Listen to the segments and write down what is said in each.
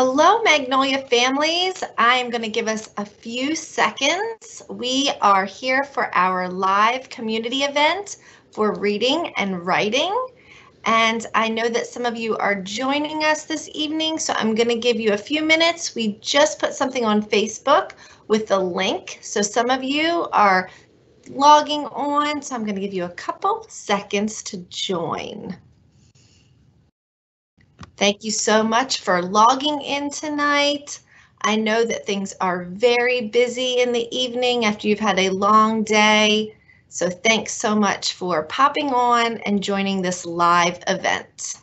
Hello, Magnolia families. I'm going to give us a few seconds. We are here for our live community event for reading and writing. And I know that some of you are joining us this evening, so I'm going to give you a few minutes. We just put something on Facebook with the link, so some of you are logging on, so I'm going to give you a couple seconds to join. Thank you so much for logging in tonight. I know that things are very busy in the evening after you've had a long day, so thanks so much for popping on and joining this live event.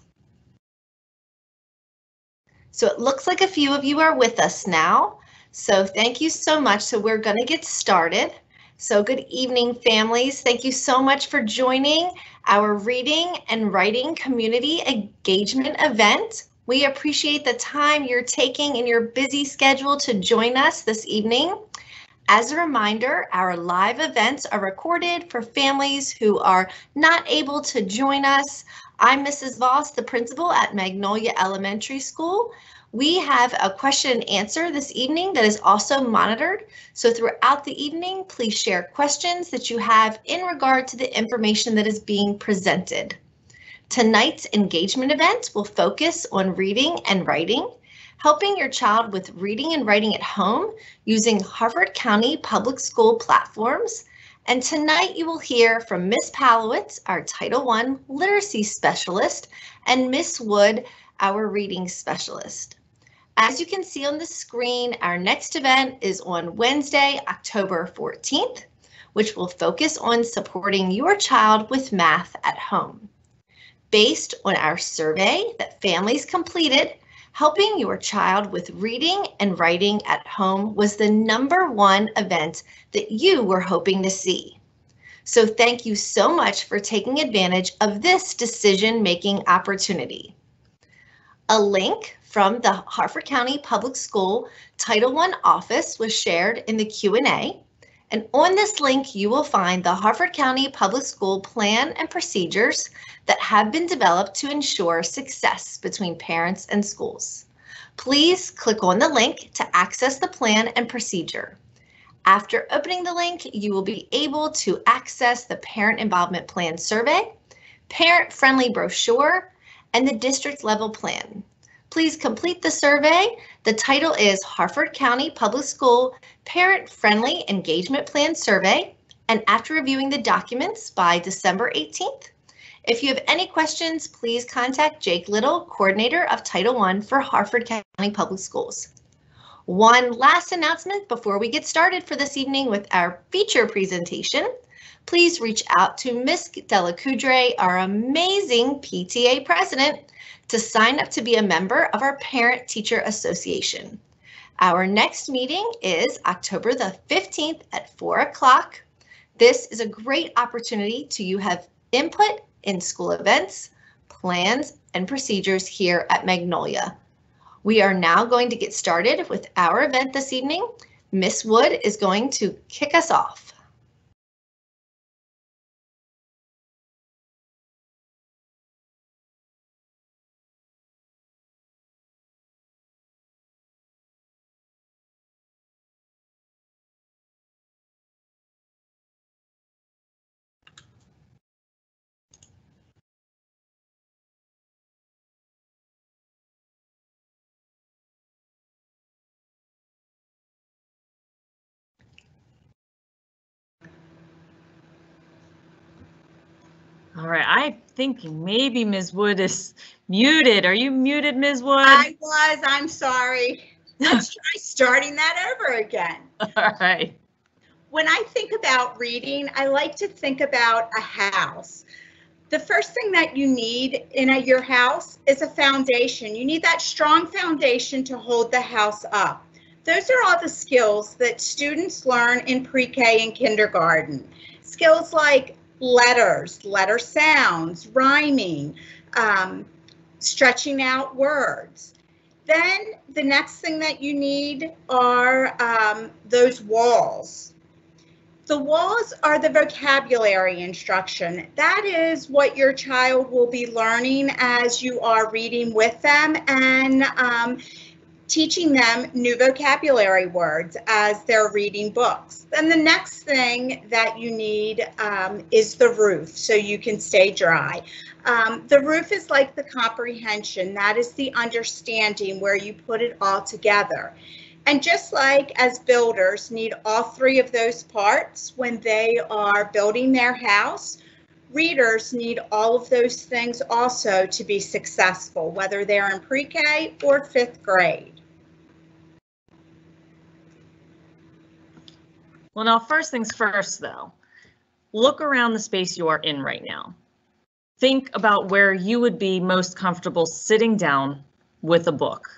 So it looks like a few of you are with us now, so thank you so much. So we're going to get started. So good evening, families. Thank you so much for joining our reading and writing community engagement event. We appreciate the time you're taking in your busy schedule to join us this evening. As a reminder, our live events are recorded for families who are not able to join us. I'm Mrs. Voss, the principal at Magnolia Elementary School. We have a question and answer this evening that is also monitored. So throughout the evening, please share questions that you have in regard to the information that is being presented. Tonight's engagement event will focus on reading and writing, helping your child with reading and writing at home using Harford County Public School platforms. And tonight you will hear from Ms. Palowitz, our Title I literacy specialist, and Ms. Wood, our reading specialist. As you can see on the screen, our next event is on Wednesday, October 14th, which will focus on supporting your child with math at home. Based on our survey that families completed, helping your child with reading and writing at home was the #1 event that you were hoping to see. So thank you so much for taking advantage of this decision-making opportunity. A link from the Harford County Public School Title I office was shared in the Q&A, and on this link you will find the Harford County Public School plan and procedures that have been developed to ensure success between parents and schools. Please click on the link to access the plan and procedure. After opening the link, you will be able to access the Parent Involvement Plan Survey, Parent-Friendly Brochure, and the district level plan. Please complete the survey. The title is Harford County Public School Parent-Friendly Engagement Plan Survey, and after reviewing the documents by December 18th, if you have any questions, please contact Jake Little, Coordinator of Title I for Harford County Public Schools. One last announcement before we get started for this evening with our feature presentation. Please reach out to Ms. Delacoudre, our amazing PTA president, to sign up to be a member of our Parent Teacher Association. Our next meeting is October the 15th at 4 o'clock. This is a great opportunity to have input in school events, plans, and procedures here at Magnolia. We are now going to get started with our event this evening. Ms. Wood is going to kick us off. All right, I'm thinking maybe Ms. Wood is muted. Are you muted, Ms. Wood? I was, I'm sorry. Let's try starting that over again. All right. When I think about reading, I like to think about a house. The first thing that you need in your house is a foundation. You need that strong foundation to hold the house up. Those are all the skills that students learn in pre-K and kindergarten. Skills like letters, letter sounds, rhyming, stretching out words. Then the next thing that you need are those walls. The walls are the vocabulary instruction. That is what your child will be learning as you are reading with them and teaching them new vocabulary words as they're reading books. Then the next thing that you need is the roof, so you can stay dry. The roof is like the comprehension. That is the understanding where you put it all together. And just like as builders need all three of those parts when they are building their house, readers need all of those things also to be successful, whether they're in pre-K or 5th grade. Well, now, first things first, though, look around the space you are in right now. Think about where you would be most comfortable sitting down with a book,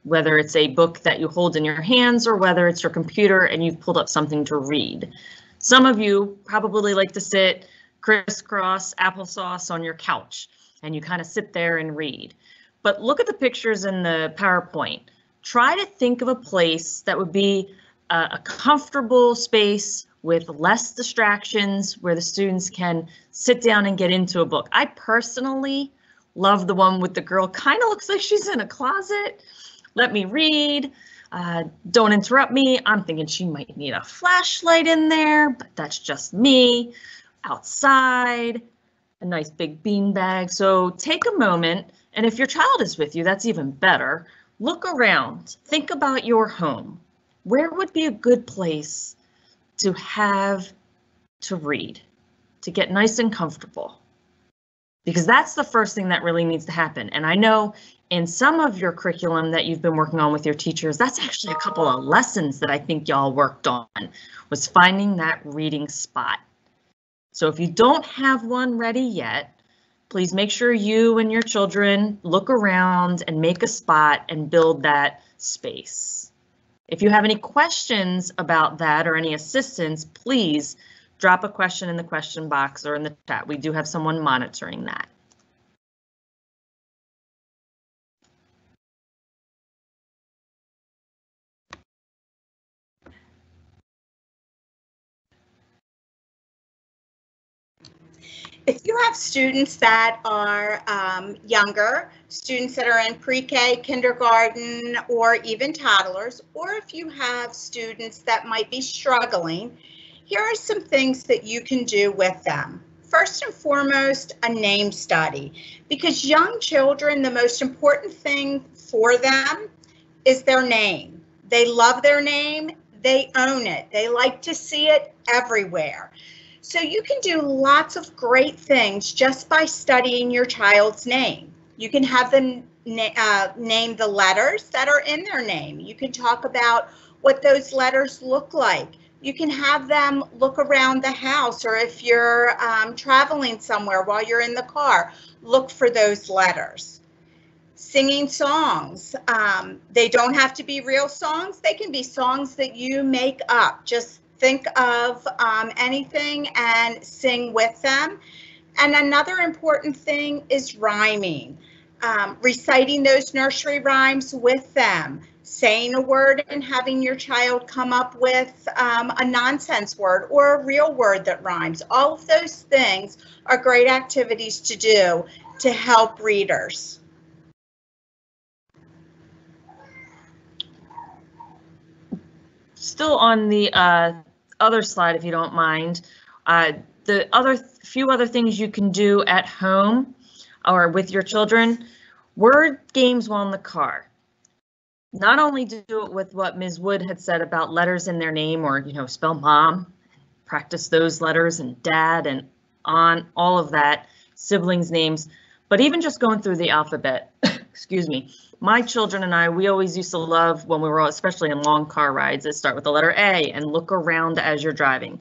whether it's a book that you hold in your hands or whether it's your computer and you've pulled up something to read. Some of you probably like to sit crisscross applesauce on your couch and you kind of sit there and read. But look at the pictures in the PowerPoint. Try to think of a place that would be a comfortable space with less distractions where the students can sit down and get into a book. I personally love the one with the girl kind of looks like she's in a closet. Let me read. Don't interrupt me. I'm thinking she might need a flashlight in there, but that's just me. Outside, a nice big bean bag. So take a moment, and if your child is with you, that's even better. Look around. Think about your home. Where would be a good place to have to read, to get nice and comfortable? Because that's the first thing that really needs to happen. And I know in some of your curriculum that you've been working on with your teachers, that's actually a couple of lessons that I think y'all worked on, was finding that reading spot. So if you don't have one ready yet, please make sure you and your children look around and make a spot and build that space. If you have any questions about that or any assistance, please drop a question in the question box or in the chat. We do have someone monitoring that. If you have students that are younger, students that are in pre-K, kindergarten, or even toddlers, or if you have students that might be struggling, here are some things that you can do with them. First and foremost, a name study, because young children, the most important thing for them is their name. They love their name, they own it, they like to see it everywhere. So you can do lots of great things just by studying your child's name. You can have them name the letters that are in their name. You can talk about what those letters look like. You can have them look around the house, or if you're traveling somewhere while you're in the car, look for those letters. Singing songs. They don't have to be real songs. They can be songs that you make up. Just think of anything and sing with them. And another important thing is rhyming. Reciting those nursery rhymes with them, saying a word and having your child come up with a nonsense word or a real word that rhymes. All of those things are great activities to do to help readers. Still on the other slide, if you don't mind, the few other things you can do at home or with your children, word games while in the car. Not only do it with what Ms. Wood had said about letters in their name, or, you know, spell mom, practice those letters, and dad, and on all of that, siblings' names, but even just going through the alphabet. Excuse me. My children and I, we always used to love when we were, especially in long car rides, is start with the letter A and look around as you're driving.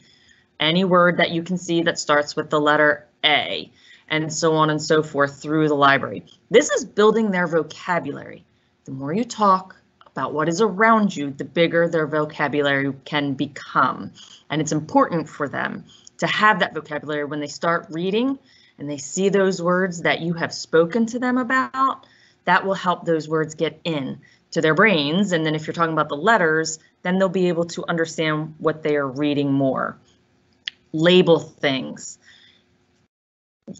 Any word that you can see that starts with the letter A, and so on and so forth through the library. This is building their vocabulary. The more you talk about what is around you, the bigger their vocabulary can become. And it's important for them to have that vocabulary when they start reading and they see those words that you have spoken to them about. That will help those words get in to their brains. And then if you're talking about the letters, then they'll be able to understand what they are reading more. Label things.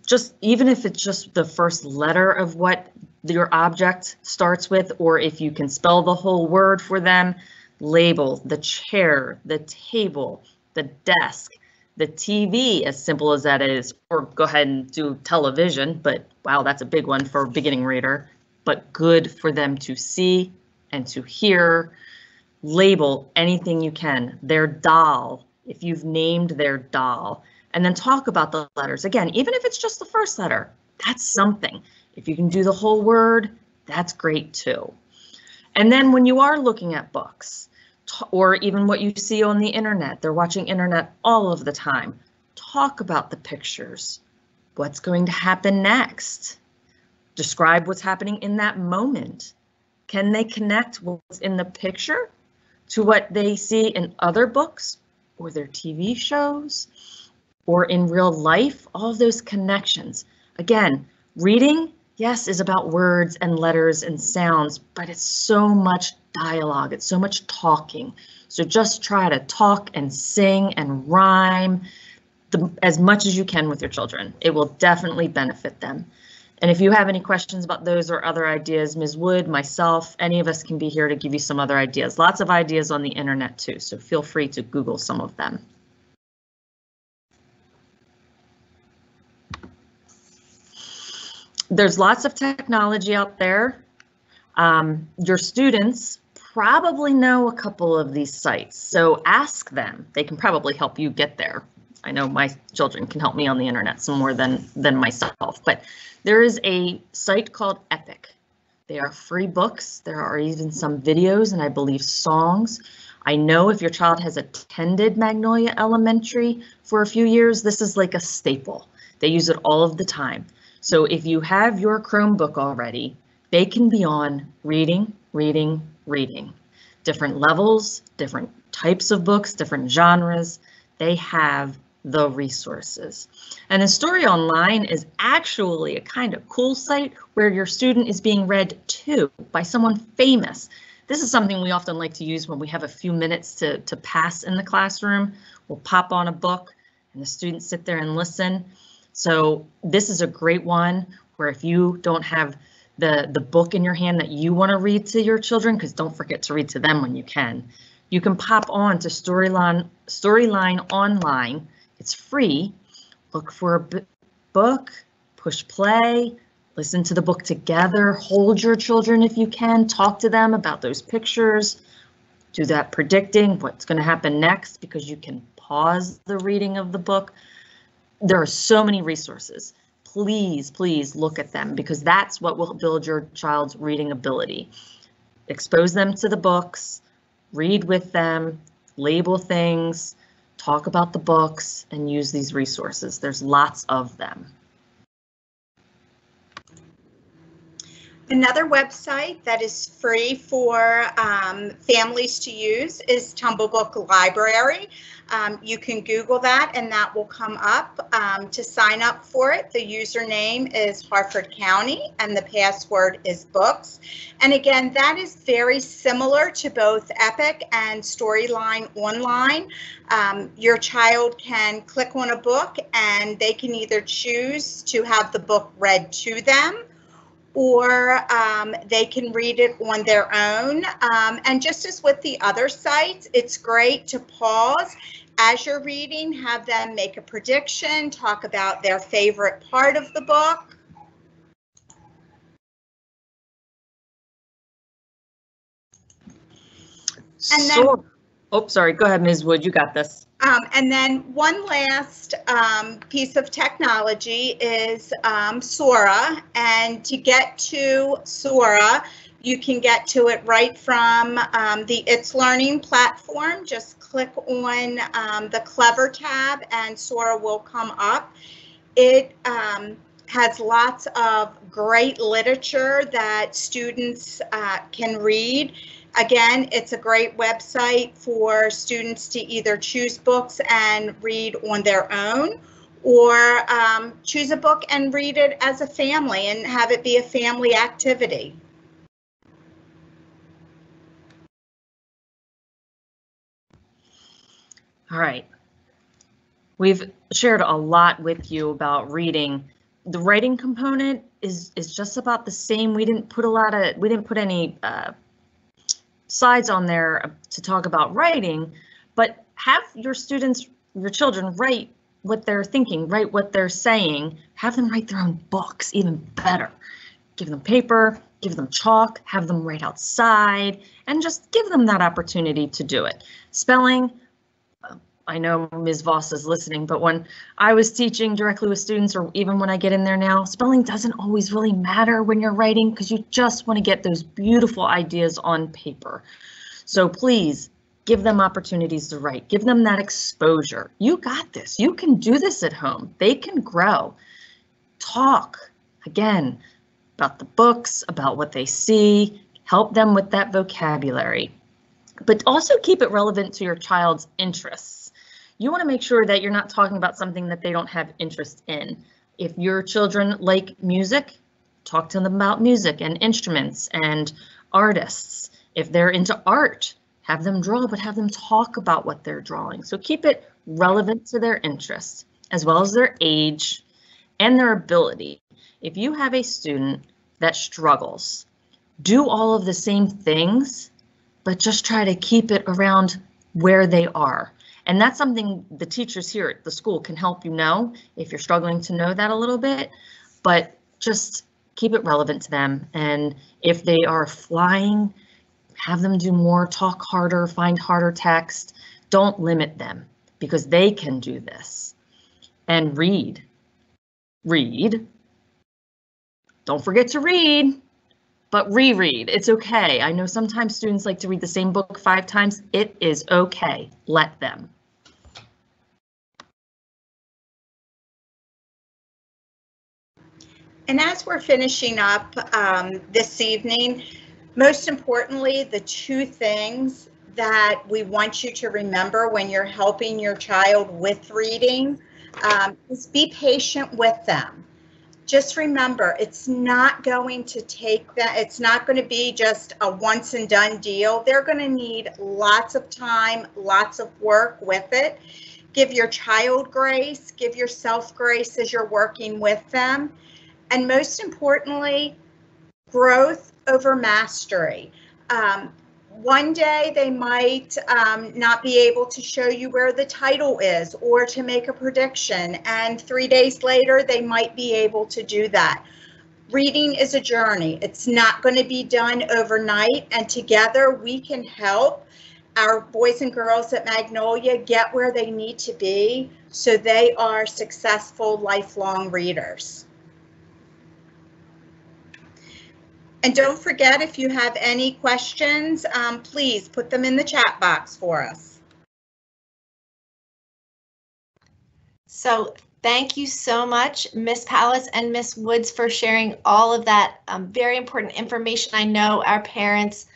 just even if it's just the first letter of what your object starts with, or if you can spell the whole word for them, label the chair, the table, the desk, the TV, as simple as that is, or go ahead and do television, but wow, that's a big one for a beginning reader, but good for them to see and to hear. Label anything you can, their doll, if you've named their doll, and then talk about the letters. Again, even if it's just the first letter, that's something. If you can do the whole word, that's great too. And then when you are looking at books, or even what you see on the internet, they're watching internet all of the time, talk about the pictures. What's going to happen next? Describe what's happening in that moment. Can they connect what's in the picture to what they see in other books or their TV shows or in real life? All of those connections. Again, reading, yes, is about words and letters and sounds, but it's so much dialogue. It's so much talking. So just try to talk and sing and rhyme as much as you can with your children. It will definitely benefit them. And if you have any questions about those or other ideas, Ms. Wood, myself, any of us can be here to give you some other ideas. Lots of ideas on the internet too, so feel free to Google some of them. There's lots of technology out there. Your students probably know a couple of these sites, so ask them. They can probably help you get there. I know my children can help me on the internet some more than myself, but there is a site called Epic. They are free books. There are even some videos and I believe songs. I know if your child has attended Magnolia Elementary for a few years, this is like a staple. They use it all of the time. So if you have your Chromebook already, they can be on reading, reading, reading. Different levels, different types of books, different genres. They have the resources. And the Story Online is actually a kind of cool site where your student is being read to by someone famous. This is something we often like to use when we have a few minutes to pass in the classroom. We'll pop on a book and the students sit there and listen. So this is a great one where if you don't have the book in your hand that you want to read to your children, because don't forget to read to them when you can pop on to Storyline Online. It's free. Look for a book, push play, listen to the book together, hold your children if you can, talk to them about those pictures, do that predicting what's going to happen next because you can pause the reading of the book. There are so many resources. Please, please look at them because that's what will build your child's reading ability. Expose them to the books, read with them, label things, talk about the books, and use these resources. There's lots of them. Another website that is free for families to use is Tumblebook Library. You can Google that and that will come up. To sign up for it, the username is Harford County and the password is books. And again, that is very similar to both Epic and Storyline Online. Your child can click on a book and they can either choose to have the book read to them, or they can read it on their own. And just as with the other sites, it's great to pause as you're reading, have them make a prediction, talk about their favorite part of the book. And then, oh, sorry, go ahead, Ms. Wood, you got this. And then one last piece of technology is Sora, and to get to Sora, you can get to it right from the It's Learning platform. Just click on the Clever tab and Sora will come up. It has lots of great literature that students can read. Again, it's a great website for students to either choose books and read on their own, or choose a book and read it as a family and have it be a family activity. All right. We've shared a lot with you about reading. The writing component is just about the same. We didn't put any slides on there to talk about writing, but have your students, your children, write what they're thinking, write what they're saying, have them write their own books, even better. Give them paper, give them chalk, have them write outside, and just give them that opportunity to do it. Spelling, I know Ms. Voss is listening, but when I was teaching directly with students, or even when I get in there now, spelling doesn't always really matter when you're writing, because you just want to get those beautiful ideas on paper. So please give them opportunities to write, give them that exposure. You got this, you can do this at home. They can grow. Talk, again, about the books, about what they see, help them with that vocabulary, but also keep it relevant to your child's interests. You want to make sure that you're not talking about something that they don't have interest in. If your children like music, talk to them about music and instruments and artists. If they're into art, have them draw, but have them talk about what they're drawing. So keep it relevant to their interests, as well as their age and their ability. If you have a student that struggles, do all of the same things, but just try to keep it around where they are. And that's something the teachers here at the school can help you know if you're struggling to know that a little bit, but just keep it relevant to them. And if they are flying, have them do more, talk harder, find harder text. Don't limit them, because they can do this. And read. Read. Don't forget to read. But reread, it's okay. I know sometimes students like to read the same book 5 times. It is okay, let them. And as we're finishing up this evening, most importantly, the 2 things that we want you to remember when you're helping your child with reading is be patient with them. Just remember, it's not going to take that. It's not going to be just a once and done deal. They're going to need lots of time, lots of work with it. Give your child grace, give yourself grace as you're working with them. And most importantly, growth over mastery. One day they might not be able to show you where the title is or to make a prediction, and 3 days later they might be able to do that. Reading is a journey. It's not going to be done overnight, and together we can help our boys and girls at Magnolia get where they need to be so they are successful lifelong readers. And don't forget, if you have any questions, please put them in the chat box for us. So thank you so much, Ms. Pallas and Ms. Woods, for sharing all of that very important information. I know our parents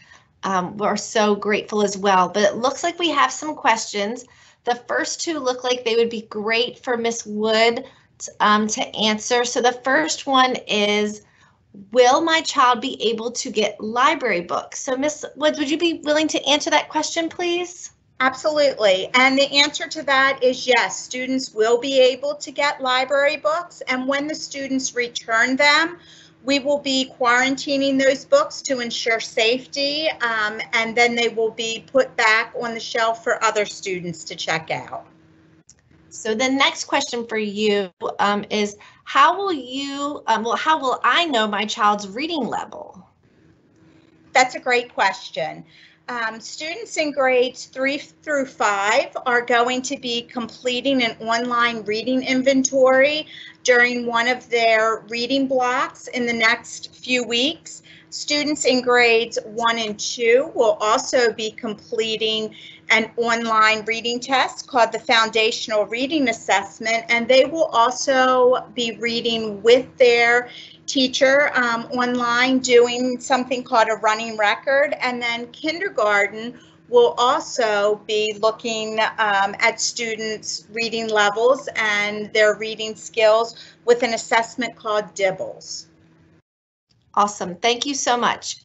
were so grateful as well, but it looks like we have some questions. The first 2 look like they would be great for Ms. Wood to answer. So the first one is, will my child be able to get library books? So Ms. Woods, would you be willing to answer that question, please? Absolutely. And the answer to that is yes, students will be able to get library books. And when the students return them, we will be quarantining those books to ensure safety. And then they will be put back on the shelf for other students to check out. So the next question for you is, how will I know my child's reading level? That's a great question. Students in grades 3 through 5 are going to be completing an online reading inventory during one of their reading blocks in the next few weeks. Students in grades 1 and 2 will also be completing an online reading test called the Foundational Reading Assessment, and they will also be reading with their teacher online, doing something called a running record. And then kindergarten will also be looking at students' reading levels and their reading skills with an assessment called DIBELS. Awesome, thank you so much.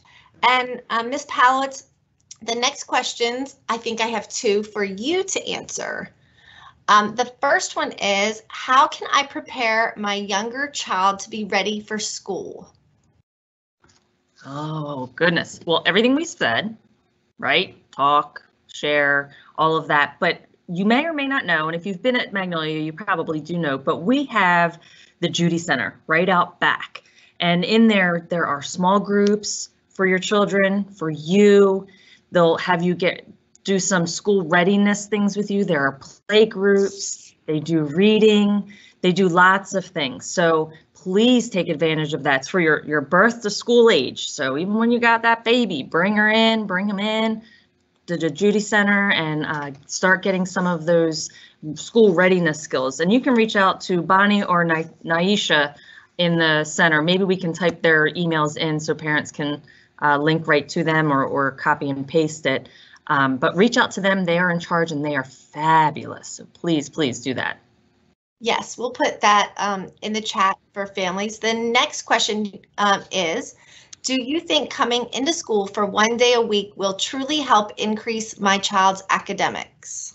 And Ms. Pallas, the next questions, I think I have 2 for you to answer. The first one is, how can I prepare my younger child to be ready for school? Oh, goodness. Well, everything we said, right? Talk, share, all of that. But you may or may not know, and if you've been at Magnolia, you probably do know, but we have the Judy Center right out back. And in there are small groups for your children, for you. They'll have you do some school readiness things with you. There are play groups, they do reading, they do lots of things. So please take advantage of that. It's for your birth to school age. So even when you got that baby, bring her in, bring them in to the Judy Center and start getting some of those school readiness skills. And you can reach out to Bonnie or Naisha in the center. Maybe we can type their emails in so parents can link right to them or copy and paste it. But reach out to them. They are in charge and they are fabulous. So please, please do that. Yes, we'll put that in the chat for families. The next question is, do you think coming into school for 1 day a week will truly help increase my child's academics?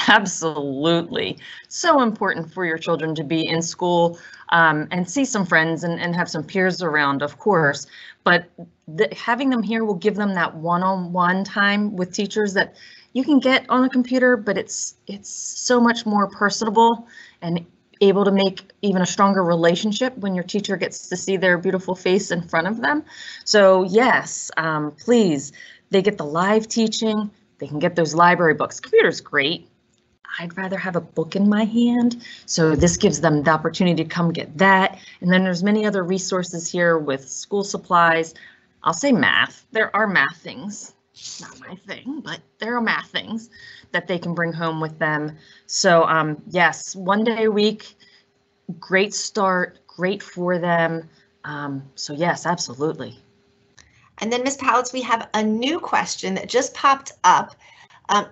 Absolutely. So important for your children to be in school and see some friends and have some peers around, of course. But having them here will give them that one-on-one time with teachers that you can get on a computer, but it's so much more personable and able to make even a stronger relationship when your teacher gets to see their beautiful face in front of them. So yes, please, they get the live teaching, they can get those library books. Computer's great. I'd rather have a book in my hand. So this gives them the opportunity to come get that. And then there's many other resources here with school supplies. I'll say math. There are math things. Not my thing, but there are math things that they can bring home with them. So yes, 1 day a week, great start, great for them. So yes, absolutely. And then Ms. Pallets, we have a new question that just popped up.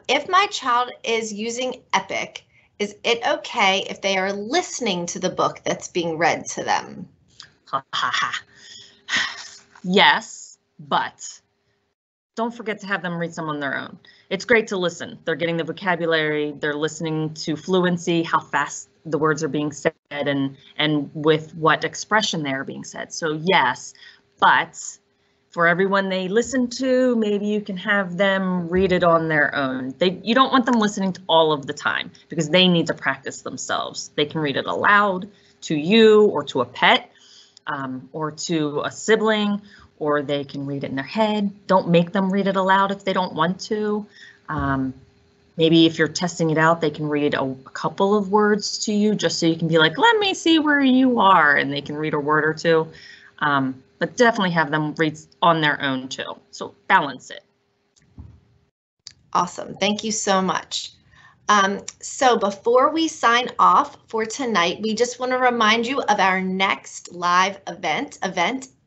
If my child is using Epic, is it okay if they are listening to the book that's being read to them? Yes, but don't forget to have them read some on their own. It's great to listen. They're getting the vocabulary, they're listening to fluency, how fast the words are being said, and with what expression they are being said. So yes, but for everyone they listen to, maybe you can have them read it on their own. You don't want them listening to all of the time because they need to practice themselves. They can read it aloud to you or to a pet or to a sibling, or they can read it in their head. Don't make them read it aloud if they don't want to. Maybe if you're testing it out, they can read a couple of words to you just so you can be like, let me see where you are, and they can read a word or two. But definitely have them read on their own too. So balance it. Awesome. Thank you so much. So before we sign off for tonight, we just want to remind you of our next live event,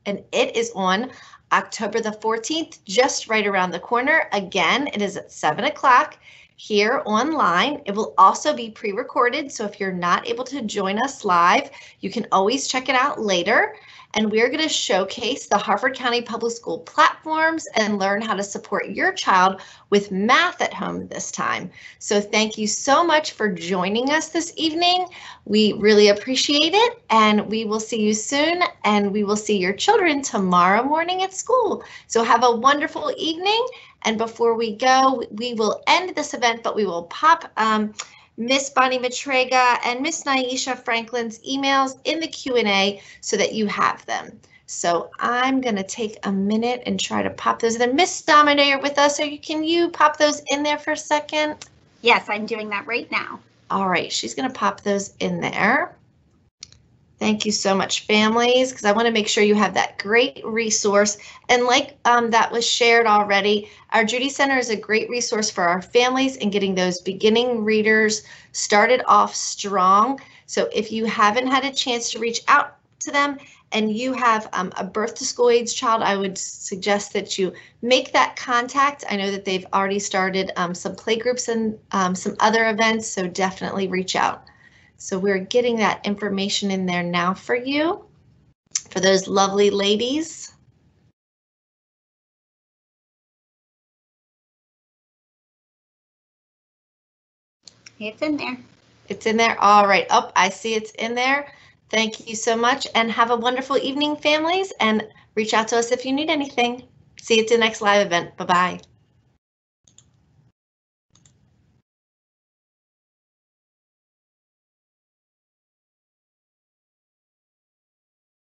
and it is on October the 14th, just right around the corner. Again, it is at 7 o'clock here online. It will also be pre-recorded, so if you're not able to join us live, you can always check it out later. And we're going to showcase the Harford County Public School platforms and learn how to support your child with math at home this time. So thank you so much for joining us this evening. We really appreciate it, and we will see you soon, and we will see your children tomorrow morning at school. So have a wonderful evening, and before we go, we will end this event, but we will pop Miss Bonnie Matrega and Miss Naisha Franklin's emails in the Q&A so that you have them. So I'm going to take a minute and try to pop those in. Miss Domino, you're with us, so can you pop those in there for a second? Yes, I'm doing that right now. All right, she's going to pop those in there. Thank you so much, families, because I want to make sure you have that great resource. And like that was shared already, our Judy Center is a great resource for our families in getting those beginning readers started off strong. So if you haven't had a chance to reach out to them and you have a birth to school age child, I would suggest that you make that contact. I know that they've already started some play groups and some other events, so definitely reach out. So we're getting that information in there now for you, for those lovely ladies. It's in there. It's in there. All right. Oh, I see it's in there. Thank you so much and have a wonderful evening, families, and reach out to us if you need anything. See you at the next live event. Bye-bye.